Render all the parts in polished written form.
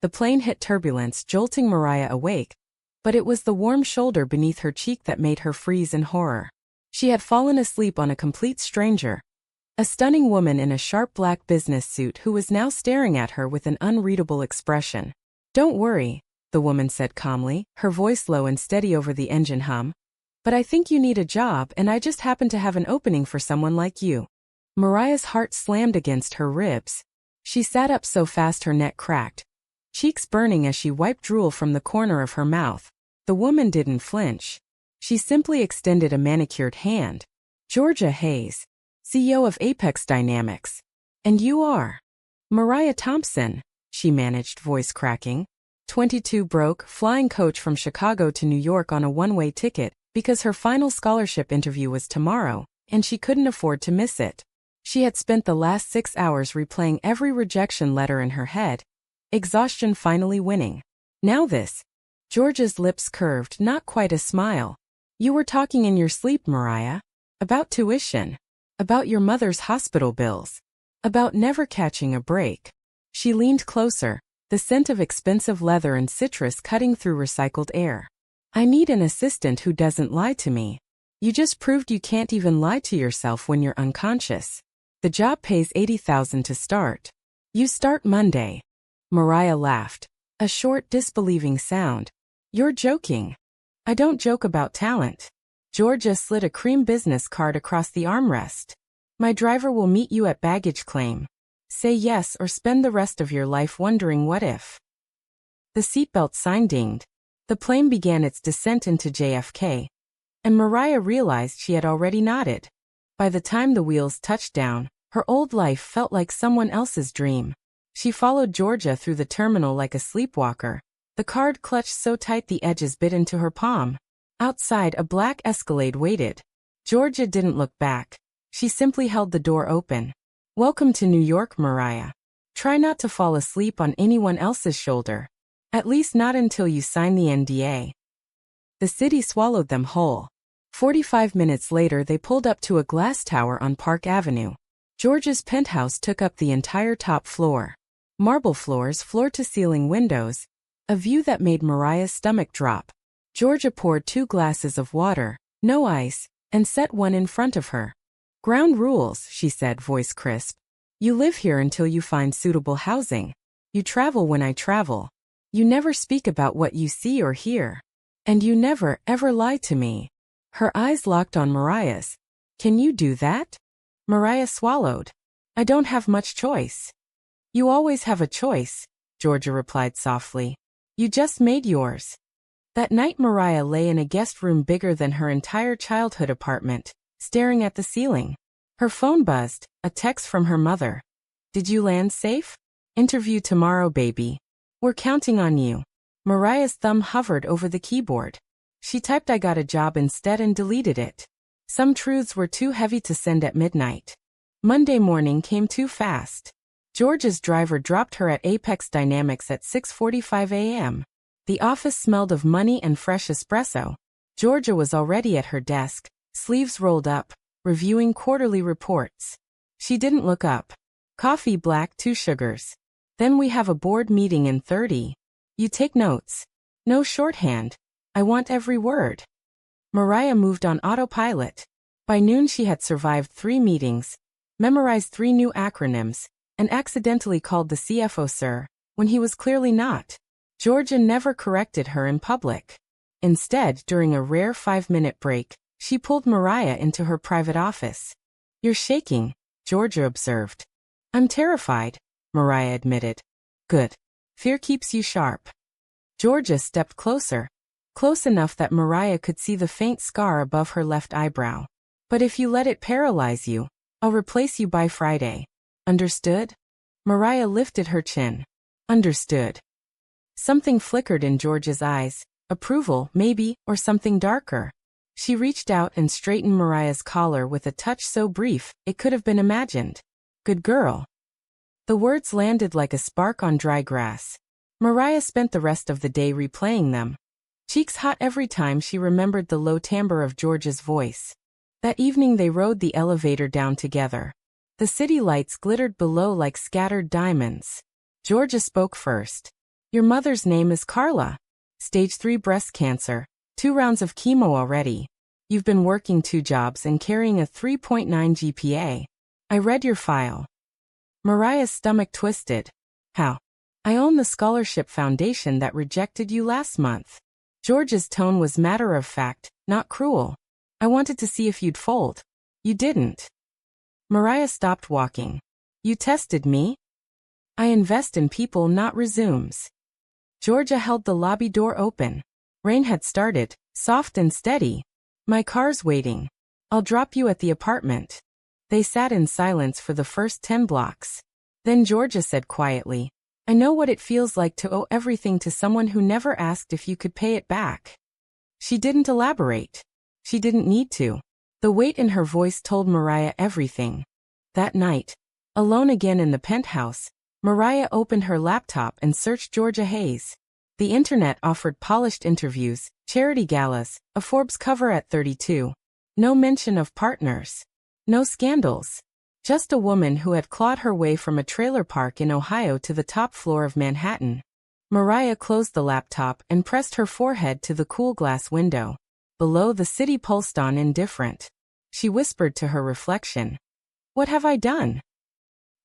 The plane hit turbulence, jolting Mariah awake, but it was the warm shoulder beneath her cheek that made her freeze in horror. She had fallen asleep on a complete stranger, a stunning woman in a sharp black business suit who was now staring at her with an unreadable expression. "Don't worry," the woman said calmly, her voice low and steady over the engine hum. "But I think you need a job, and I just happen to have an opening for someone like you." Mariah's heart slammed against her ribs. She sat up so fast her neck cracked, cheeks burning as she wiped drool from the corner of her mouth. The woman didn't flinch. She simply extended a manicured hand. "Georgia Hayes, CEO of Apex Dynamics. And you are?" "Mariah Thompson," she managed, voice cracking. 22 broke, flying coach from Chicago to New York on a one-way ticket, because her final scholarship interview was tomorrow, and she couldn't afford to miss it. She had spent the last 6 hours replaying every rejection letter in her head, exhaustion finally winning. Now this. Georgia's lips curved, not quite a smile. "You were talking in your sleep, Mariah. About tuition. About your mother's hospital bills. About never catching a break." She leaned closer, the scent of expensive leather and citrus cutting through recycled air. "I need an assistant who doesn't lie to me. You just proved you can't even lie to yourself when you're unconscious. The job pays $80,000 to start. You start Monday." Mariah laughed, a short, disbelieving sound. "You're joking." "I don't joke about talent." Georgia slid a cream business card across the armrest. "My driver will meet you at baggage claim. Say yes or spend the rest of your life wondering what if." The seatbelt sign dinged. The plane began its descent into JFK, and Mariah realized she had already nodded. By the time the wheels touched down, her old life felt like someone else's dream. She followed Georgia through the terminal like a sleepwalker, the card clutched so tight the edges bit into her palm. Outside, a black Escalade waited. Georgia didn't look back. She simply held the door open. "Welcome to New York, Mariah. Try not to fall asleep on anyone else's shoulder. At least not until you sign the NDA." The city swallowed them whole. 45 minutes later they pulled up to a glass tower on Park Avenue. Georgia's penthouse took up the entire top floor. Marble floors, floor-to-ceiling windows, a view that made Mariah's stomach drop. Georgia poured 2 glasses of water, no ice, and set one in front of her. "Ground rules," she said, voice crisp. "You live here until you find suitable housing. You travel when I travel. You never speak about what you see or hear. And you never, ever lie to me." Her eyes locked on Mariah's. "Can you do that?" Mariah swallowed. "I don't have much choice." "You always have a choice," Georgia replied softly. "You just made yours." That night Mariah lay in a guest room bigger than her entire childhood apartment, staring at the ceiling. Her phone buzzed, a text from her mother. "Did you land safe? Interview tomorrow, baby. We're counting on you." Mariah's thumb hovered over the keyboard. She typed "I got a job" instead and deleted it. Some truths were too heavy to send at midnight. Monday morning came too fast. Georgia's driver dropped her at Apex Dynamics at 6:45 a.m. The office smelled of money and fresh espresso. Georgia was already at her desk, sleeves rolled up, reviewing quarterly reports. She didn't look up. "Coffee black, 2 sugars. Then we have a board meeting in 30. You take notes. No shorthand. I want every word." Mariah moved on autopilot. By noon she had survived 3 meetings, memorized 3 new acronyms, and accidentally called the CFO sir, when he was clearly not. Georgia never corrected her in public. Instead, during a rare 5-minute break, she pulled Mariah into her private office. "You're shaking," Georgia observed. "I'm terrified," Mariah admitted. "Good. Fear keeps you sharp." Georgia stepped closer, close enough that Mariah could see the faint scar above her left eyebrow. "But if you let it paralyze you, I'll replace you by Friday. Understood?" Mariah lifted her chin. "Understood." Something flickered in Georgia's eyes, approval, maybe, or something darker. She reached out and straightened Mariah's collar with a touch so brief, it could have been imagined. "Good girl." The words landed like a spark on dry grass. Mariah spent the rest of the day replaying them, cheeks hot every time she remembered the low timbre of Georgia's voice. That evening they rode the elevator down together. The city lights glittered below like scattered diamonds. Georgia spoke first. Your mother's name is Carla. Stage 3 breast cancer, 2 rounds of chemo already. You've been working 2 jobs and carrying a 3.9 GPA. I read your file. Mariah's stomach twisted. How? I own the scholarship foundation that rejected you last month. George's tone was matter-of-fact, not cruel. I wanted to see if you'd fold. You didn't. Mariah stopped walking. You tested me? I invest in people, not resumes. Georgia held the lobby door open. Rain had started, soft and steady. My car's waiting. I'll drop you at the apartment. They sat in silence for the first 10 blocks. Then Georgia said quietly, I know what it feels like to owe everything to someone who never asked if you could pay it back. She didn't elaborate. She didn't need to. The weight in her voice told Mariah everything. That night, alone again in the penthouse, Mariah opened her laptop and searched Georgia Hayes. The internet offered polished interviews, charity galas, a Forbes cover at 32. No mention of partners. No scandals. Just a woman who had clawed her way from a trailer park in Ohio to the top floor of Manhattan. Mariah closed the laptop and pressed her forehead to the cool glass window. Below, the city pulsed on, indifferent. She whispered to her reflection. What have I done?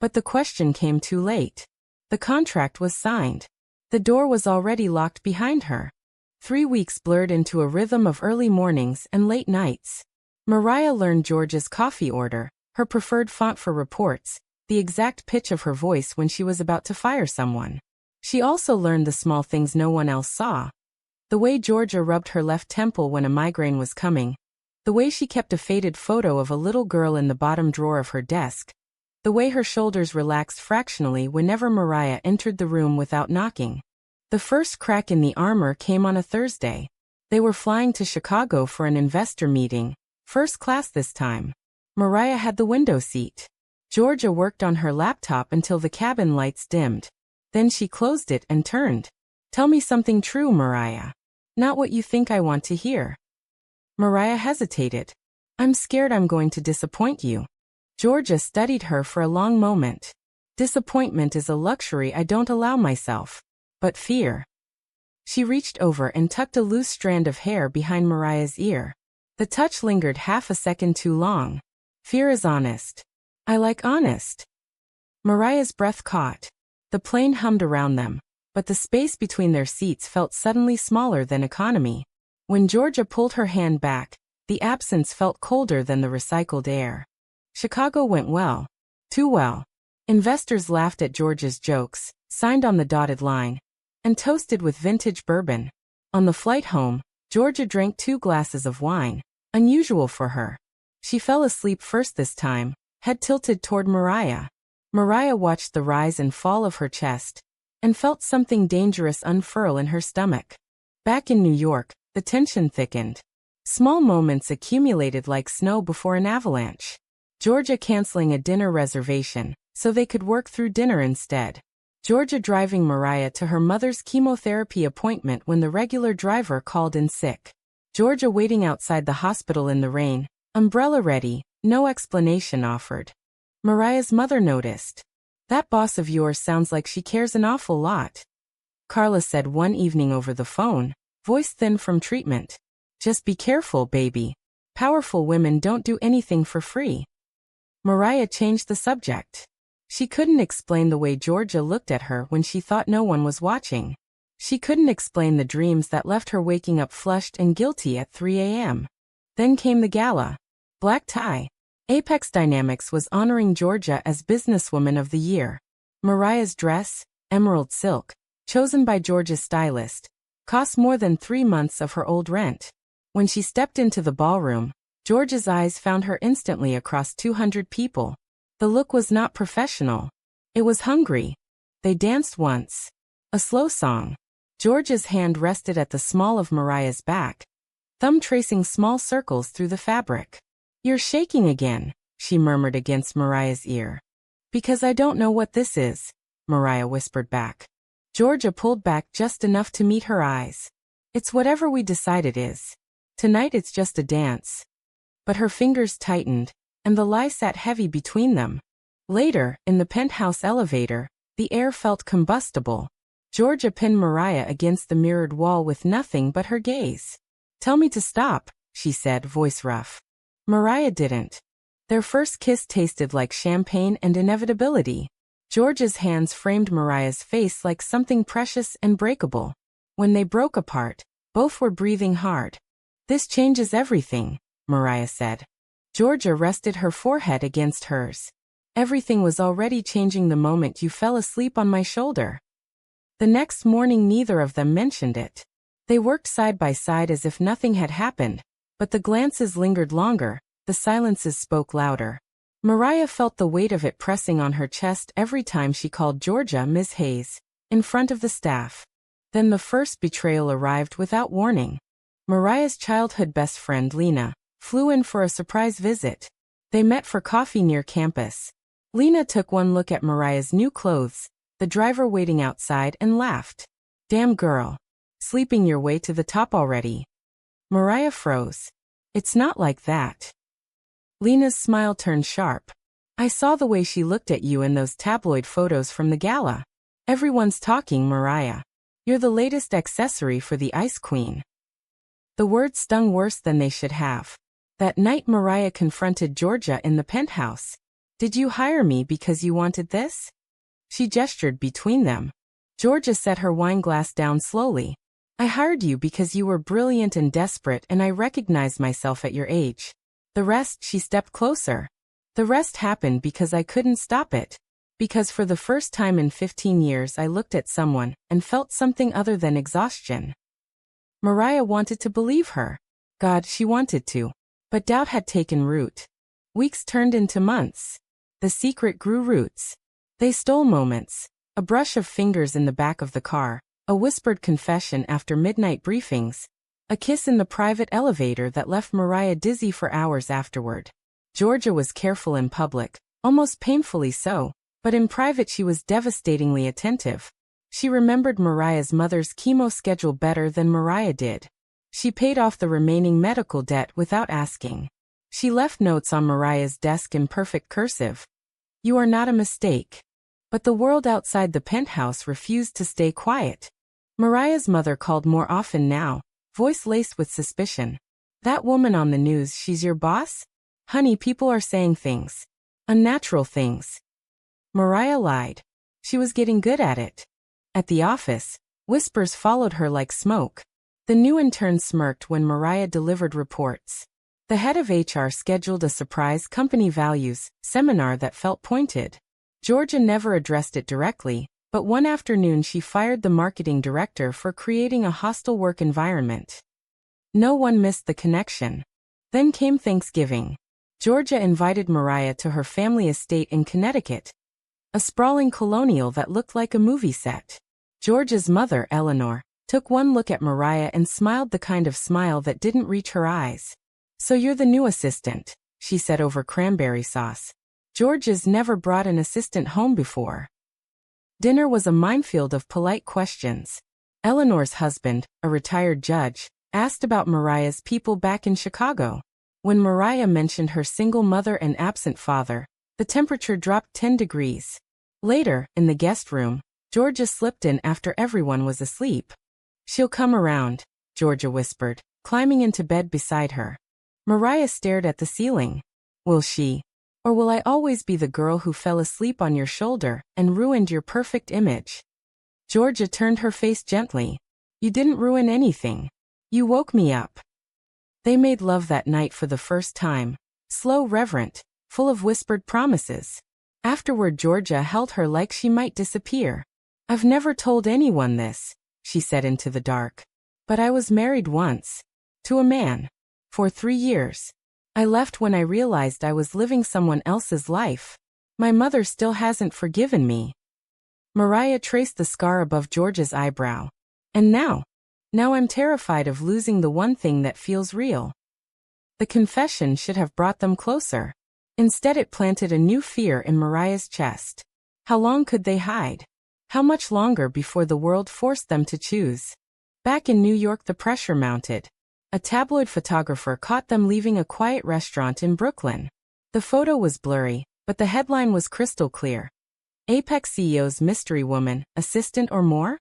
But the question came too late. The contract was signed. The door was already locked behind her. 3 weeks blurred into a rhythm of early mornings and late nights. Mariah learned Georgia's coffee order, her preferred font for reports, the exact pitch of her voice when she was about to fire someone. She also learned the small things no one else saw. The way Georgia rubbed her left temple when a migraine was coming. The way she kept a faded photo of a little girl in the bottom drawer of her desk. The way her shoulders relaxed fractionally whenever Mariah entered the room without knocking. The first crack in the armor came on a Thursday. They were flying to Chicago for an investor meeting, first class this time. Mariah had the window seat. Georgia worked on her laptop until the cabin lights dimmed. Then she closed it and turned. Tell me something true, Mariah. Not what you think I want to hear. Mariah hesitated. I'm scared I'm going to disappoint you. Georgia studied her for a long moment. Disappointment is a luxury I don't allow myself. But fear. She reached over and tucked a loose strand of hair behind Mariah's ear. The touch lingered half a second too long. Fear is honest. I like honest. Mariah's breath caught. The plane hummed around them, but the space between their seats felt suddenly smaller than economy. When Georgia pulled her hand back, the absence felt colder than the recycled air. Chicago went well. Too well. Investors laughed at Georgia's jokes, signed on the dotted line, and toasted with vintage bourbon. On the flight home, Georgia drank 2 glasses of wine, unusual for her. She fell asleep first this time, head tilted toward Mariah. Mariah watched the rise and fall of her chest, and felt something dangerous unfurl in her stomach. Back in New York, the tension thickened. Small moments accumulated like snow before an avalanche. Georgia canceling a dinner reservation, so they could work through dinner instead. Georgia driving Mariah to her mother's chemotherapy appointment when the regular driver called in sick. Georgia waiting outside the hospital in the rain, umbrella ready, no explanation offered. Mariah's mother noticed. That boss of yours sounds like she cares an awful lot. Carla said one evening over the phone, voice thin from treatment. Just be careful, baby. Powerful women don't do anything for free. Mariah changed the subject. She couldn't explain the way Georgia looked at her when she thought no one was watching. She couldn't explain the dreams that left her waking up flushed and guilty at 3 a.m. Then came the gala. Black tie. Apex Dynamics was honoring Georgia as Businesswoman of the Year. Mariah's dress, emerald silk, chosen by Georgia's stylist, cost more than 3 months of her old rent. When she stepped into the ballroom, Georgia's eyes found her instantly across 200 people. The look was not professional. It was hungry. They danced once. A slow song. Georgia's hand rested at the small of Mariah's back, thumb tracing small circles through the fabric. You're shaking again, she murmured against Mariah's ear. Because I don't know what this is, Mariah whispered back. Georgia pulled back just enough to meet her eyes. It's whatever we decide it is. Tonight it's just a dance. But her fingers tightened, and the lie sat heavy between them. Later, in the penthouse elevator, the air felt combustible. Georgia pinned Mariah against the mirrored wall with nothing but her gaze. "Tell me to stop," she said, voice rough. Mariah didn't. Their first kiss tasted like champagne and inevitability. Georgia's hands framed Mariah's face like something precious and breakable. When they broke apart, both were breathing hard. "This changes everything," Mariah said. Georgia rested her forehead against hers. "Everything was already changing the moment you fell asleep on my shoulder." The next morning neither of them mentioned it. They worked side by side as if nothing had happened, but the glances lingered longer, the silences spoke louder. Mariah felt the weight of it pressing on her chest every time she called Georgia Ms. Hayes, in front of the staff. Then the first betrayal arrived without warning. Mariah's childhood best friend Lena flew in for a surprise visit. They met for coffee near campus. Lena took one look at Mariah's new clothes, the driver waiting outside, and laughed. "Damn girl. Sleeping your way to the top already." Mariah froze. "It's not like that." Lena's smile turned sharp. "I saw the way she looked at you in those tabloid photos from the gala. Everyone's talking, Mariah. You're the latest accessory for the Ice Queen." The words stung worse than they should have. That night Mariah confronted Georgia in the penthouse. "Did you hire me because you wanted this?" She gestured between them. Georgia set her wine glass down slowly. "I hired you because you were brilliant and desperate, and I recognized myself at your age. The rest," she stepped closer. "The rest happened because I couldn't stop it. Because for the first time in 15 years I looked at someone and felt something other than exhaustion." Mariah wanted to believe her. God, she wanted to. But doubt had taken root. Weeks turned into months. The secret grew roots. They stole moments. A brush of fingers in the back of the car, a whispered confession after midnight briefings, a kiss in the private elevator that left Mariah dizzy for hours afterward. Georgia was careful in public, almost painfully so, but in private she was devastatingly attentive. She remembered Mariah's mother's chemo schedule better than Mariah did. She paid off the remaining medical debt without asking. She left notes on Mariah's desk in perfect cursive. "You are not a mistake." But the world outside the penthouse refused to stay quiet. Mariah's mother called more often now, voice laced with suspicion. "That woman on the news, she's your boss? Honey, people are saying things. Unnatural things." Mariah lied. She was getting good at it. At the office, whispers followed her like smoke. The new intern smirked when Mariah delivered reports. The head of HR scheduled a surprise company values seminar that felt pointed. Georgia never addressed it directly, but one afternoon she fired the marketing director for creating a hostile work environment. No one missed the connection. Then came Thanksgiving. Georgia invited Mariah to her family estate in Connecticut, a sprawling colonial that looked like a movie set. Georgia's mother, Eleanor, took one look at Mariah and smiled the kind of smile that didn't reach her eyes. "So you're the new assistant," she said over cranberry sauce. Georgia's never brought an assistant home before. Dinner was a minefield of polite questions. Eleanor's husband, a retired judge, asked about Mariah's people back in Chicago. When Mariah mentioned her single mother and absent father, the temperature dropped 10 degrees. Later, in the guest room, Georgia slipped in after everyone was asleep. "She'll come around," Georgia whispered, climbing into bed beside her. Mariah stared at the ceiling. "Will she? Or will I always be the girl who fell asleep on your shoulder and ruined your perfect image?" Georgia turned her face gently. "You didn't ruin anything. You woke me up." They made love that night for the first time, slow, reverent, full of whispered promises. Afterward Georgia held her like she might disappear. "I've never told anyone this," she said into the dark. "But I was married once. To a man. For 3 years. I left when I realized I was living someone else's life. My mother still hasn't forgiven me." Mariah traced the scar above Georgia's eyebrow. "And now I'm terrified of losing the one thing that feels real." The confession should have brought them closer. Instead it planted a new fear in Mariah's chest. How long could they hide? How much longer before the world forced them to choose? Back in New York the pressure mounted. A tabloid photographer caught them leaving a quiet restaurant in Brooklyn. The photo was blurry, but the headline was crystal clear. "Apex CEO's mystery woman, assistant or more?"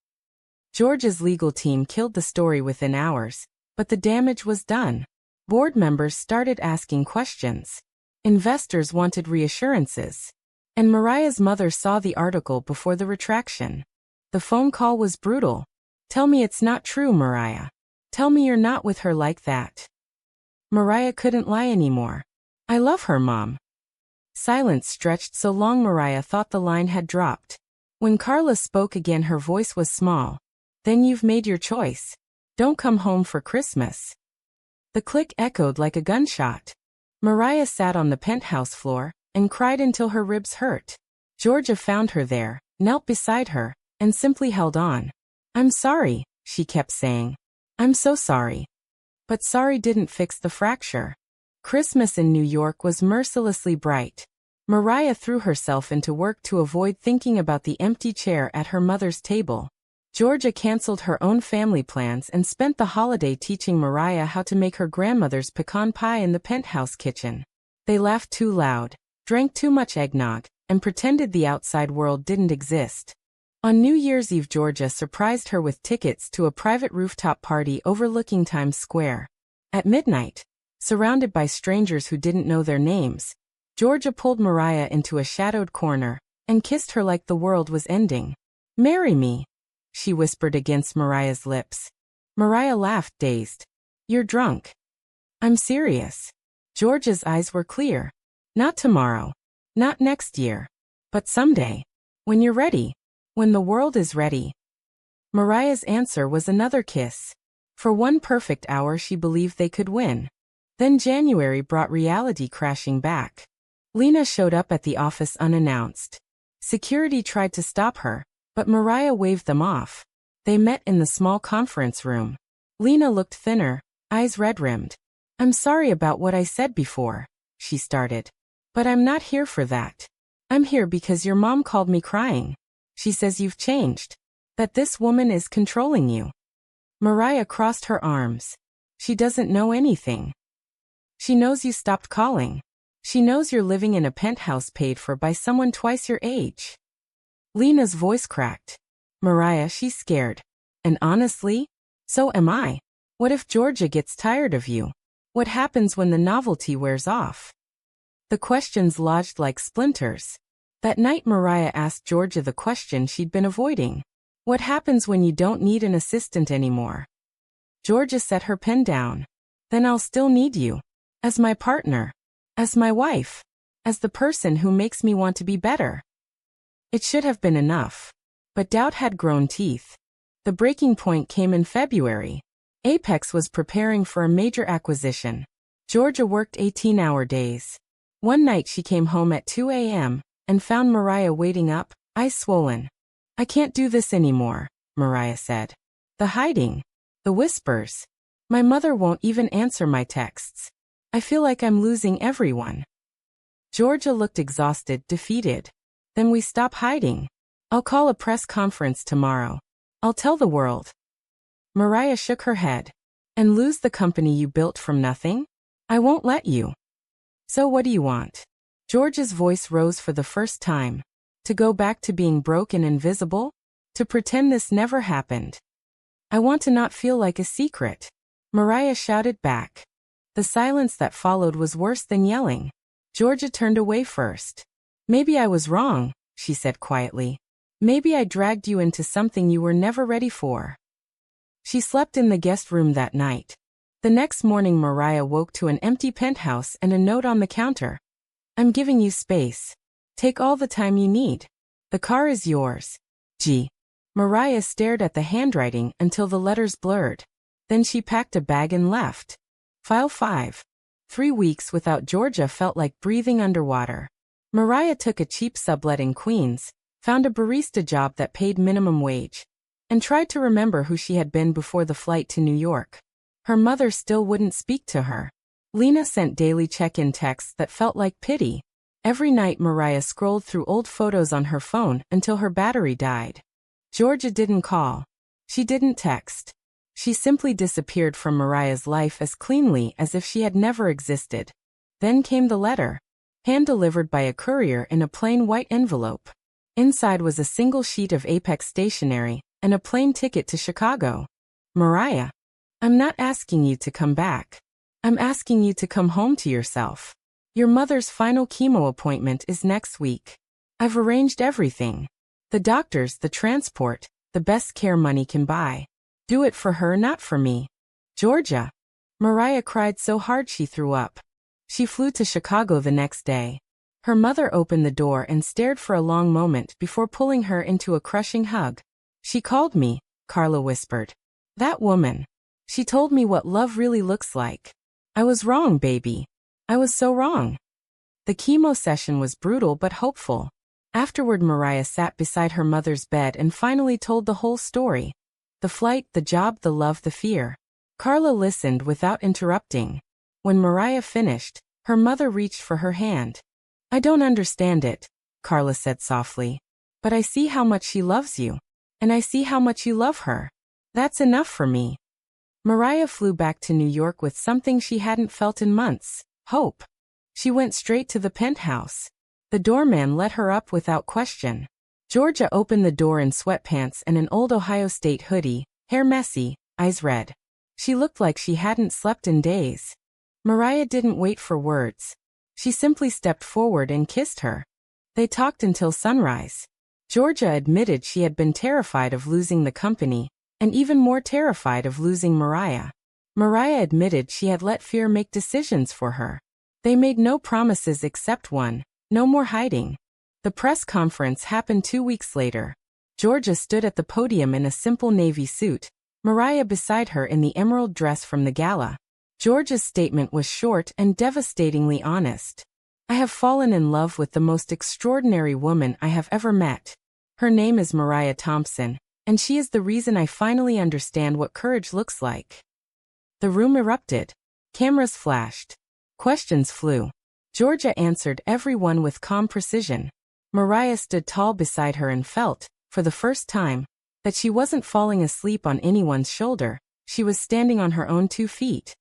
Georgia's legal team killed the story within hours, but the damage was done. Board members started asking questions. Investors wanted reassurances. And Mariah's mother saw the article before the retraction. The phone call was brutal. "Tell me it's not true, Mariah. Tell me you're not with her like that." Mariah couldn't lie anymore. "I love her, Mom." Silence stretched so long Mariah thought the line had dropped. When Carla spoke again, her voice was small. "Then you've made your choice. Don't come home for Christmas." The click echoed like a gunshot. Mariah sat on the penthouse floor and cried until her ribs hurt. Georgia found her there, knelt beside her, and simply held on. "I'm sorry," she kept saying. "I'm so sorry." But sorry didn't fix the fracture. Christmas in New York was mercilessly bright. Mariah threw herself into work to avoid thinking about the empty chair at her mother's table. Georgia canceled her own family plans and spent the holiday teaching Mariah how to make her grandmother's pecan pie in the penthouse kitchen. They laughed too loud, drank too much eggnog, and pretended the outside world didn't exist. On New Year's Eve, Georgia surprised her with tickets to a private rooftop party overlooking Times Square. At midnight, surrounded by strangers who didn't know their names, Georgia pulled Mariah into a shadowed corner and kissed her like the world was ending. "Marry me," she whispered against Mariah's lips. Mariah laughed, dazed. "You're drunk." "I'm serious." Georgia's eyes were clear. "Not tomorrow. Not next year. But someday. When you're ready. When the world is ready." Mariah's answer was another kiss. For one perfect hour she believed they could win. Then January brought reality crashing back. Lena showed up at the office unannounced. Security tried to stop her, but Mariah waved them off. They met in the small conference room. Lena looked thinner, eyes red-rimmed. "I'm sorry about what I said before," she started. "But I'm not here for that. I'm here because your mom called me crying. She says you've changed. That this woman is controlling you." Mariah crossed her arms. "She doesn't know anything. She knows you stopped calling. She knows you're living in a penthouse paid for by someone twice your age." Lena's voice cracked. "Mariah, she's scared. And honestly, so am I. What if Georgia gets tired of you? What happens when the novelty wears off?" The questions lodged like splinters. That night Mariah asked Georgia the question she'd been avoiding. "What happens when you don't need an assistant anymore?" Georgia set her pen down. "Then I'll still need you. As my partner. As my wife. As the person who makes me want to be better." It should have been enough. But doubt had grown teeth. The breaking point came in February. Apex was preparing for a major acquisition. Georgia worked 18-hour days. One night she came home at 2 a.m. and found Mariah waiting up, eyes swollen. "I can't do this anymore," Mariah said. "The hiding. The whispers. My mother won't even answer my texts. I feel like I'm losing everyone." Georgia looked exhausted, defeated. "Then we stop hiding. I'll call a press conference tomorrow. I'll tell the world." Mariah shook her head. "And lose the company you built from nothing? I won't let you." "So what do you want?" Georgia's voice rose for the first time. "To go back to being broke and invisible? To pretend this never happened?" "I want to not feel like a secret," Mariah shouted back. The silence that followed was worse than yelling. Georgia turned away first. "Maybe I was wrong," she said quietly. "Maybe I dragged you into something you were never ready for." She slept in the guest room that night. The next morning Mariah woke to an empty penthouse and a note on the counter. "I'm giving you space. Take all the time you need. The car is yours. G." Mariah stared at the handwriting until the letters blurred. Then she packed a bag and left. File 5. 3 weeks without Georgia felt like breathing underwater. Mariah took a cheap sublet in Queens, found a barista job that paid minimum wage, and tried to remember who she had been before the flight to New York. Her mother still wouldn't speak to her. Lena sent daily check-in texts that felt like pity. Every night Mariah scrolled through old photos on her phone until her battery died. Georgia didn't call. She didn't text. She simply disappeared from Mariah's life as cleanly as if she had never existed. Then came the letter, hand-delivered by a courier in a plain white envelope. Inside was a single sheet of Apex stationery, and a plane ticket to Chicago. Mariah, I'm not asking you to come back. I'm asking you to come home to yourself. Your mother's final chemo appointment is next week. I've arranged everything. The doctors, the transport, the best care money can buy. Do it for her, not for me. Georgia. Mariah cried so hard she threw up. She flew to Chicago the next day. Her mother opened the door and stared for a long moment before pulling her into a crushing hug. She called me, Carla whispered. That woman. She told me what love really looks like. I was wrong, baby. I was so wrong. The chemo session was brutal but hopeful. Afterward, Mariah sat beside her mother's bed and finally told the whole story. The flight, the job, the love, the fear. Carla listened without interrupting. When Mariah finished, her mother reached for her hand. I don't understand it, Carla said softly. But I see how much she loves you. And I see how much you love her. That's enough for me. Mariah flew back to New York with something she hadn't felt in months, hope. She went straight to the penthouse. The doorman let her up without question. Georgia opened the door in sweatpants and an old Ohio State hoodie, hair messy, eyes red. She looked like she hadn't slept in days. Mariah didn't wait for words. She simply stepped forward and kissed her. They talked until sunrise. Georgia admitted she had been terrified of losing the company, and even more terrified of losing Mariah. Mariah admitted she had let fear make decisions for her. They made no promises except one, no more hiding. The press conference happened 2 weeks later. Georgia stood at the podium in a simple navy suit, Mariah beside her in the emerald dress from the gala. Georgia's statement was short and devastatingly honest. I have fallen in love with the most extraordinary woman I have ever met. Her name is Mariah Thompson, and she is the reason I finally understand what courage looks like. The room erupted. Cameras flashed. Questions flew. Georgia answered every one with calm precision. Mariah stood tall beside her and felt, for the first time, that she wasn't falling asleep on anyone's shoulder, she was standing on her own 2 feet.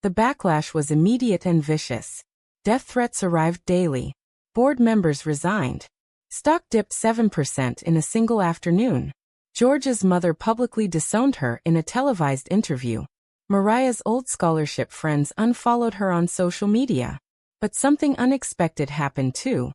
The backlash was immediate and vicious. Death threats arrived daily. Board members resigned. Stock dipped 7% in a single afternoon. Georgia's mother publicly disowned her in a televised interview. Mariah's old scholarship friends unfollowed her on social media. But something unexpected happened too.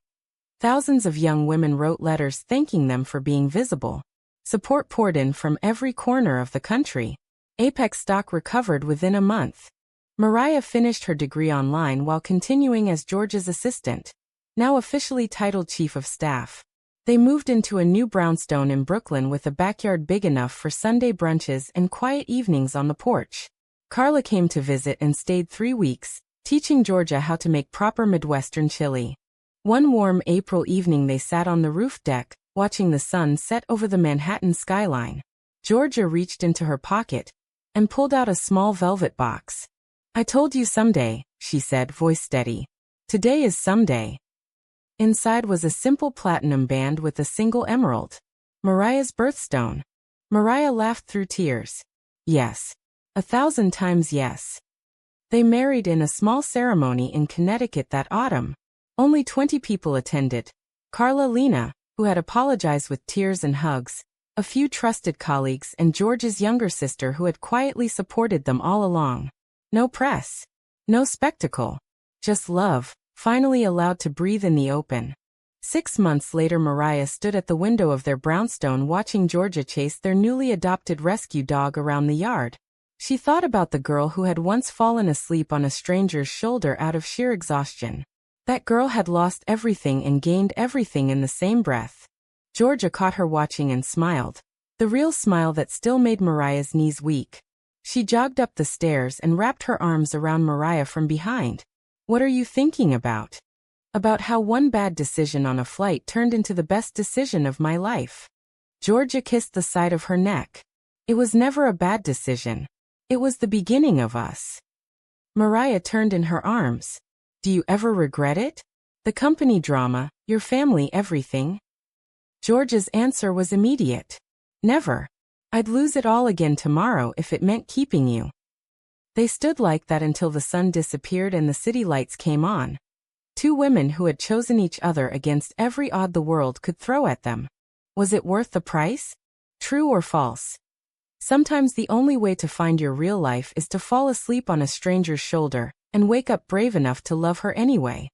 Thousands of young women wrote letters thanking them for being visible. Support poured in from every corner of the country. Apex stock recovered within a month. Mariah finished her degree online while continuing as Georgia's assistant, now officially titled Chief of Staff. They moved into a new brownstone in Brooklyn with a backyard big enough for Sunday brunches and quiet evenings on the porch. Carla came to visit and stayed 3 weeks, teaching Georgia how to make proper Midwestern chili. One warm April evening they sat on the roof deck, watching the sun set over the Manhattan skyline. Georgia reached into her pocket and pulled out a small velvet box. I told you someday, she said, voice steady. Today is someday. Inside was a simple platinum band with a single emerald. Mariah's birthstone. Mariah laughed through tears. Yes. 1,000 times yes. They married in a small ceremony in Connecticut that autumn. Only 20 people attended. Carla, Lena, who had apologized with tears and hugs, a few trusted colleagues, and George's younger sister who had quietly supported them all along. No press. No spectacle. Just love, finally allowed to breathe in the open. 6 months later, Mariah stood at the window of their brownstone watching Georgia chase their newly adopted rescue dog around the yard. She thought about the girl who had once fallen asleep on a stranger's shoulder out of sheer exhaustion. That girl had lost everything and gained everything in the same breath. Georgia caught her watching and smiled. The real smile that still made Mariah's knees weak. She jogged up the stairs and wrapped her arms around Mariah from behind. What are you thinking about? About how one bad decision on a flight turned into the best decision of my life. Georgia kissed the side of her neck. It was never a bad decision. It was the beginning of us. Mariah turned in her arms. Do you ever regret it? The company drama, your family, everything? Georgia's answer was immediate. Never. I'd lose it all again tomorrow if it meant keeping you. They stood like that until the sun disappeared and the city lights came on. 2 women who had chosen each other against every odd the world could throw at them. Was it worth the price? True or false? Sometimes the only way to find your real life is to fall asleep on a stranger's shoulder and wake up brave enough to love her anyway.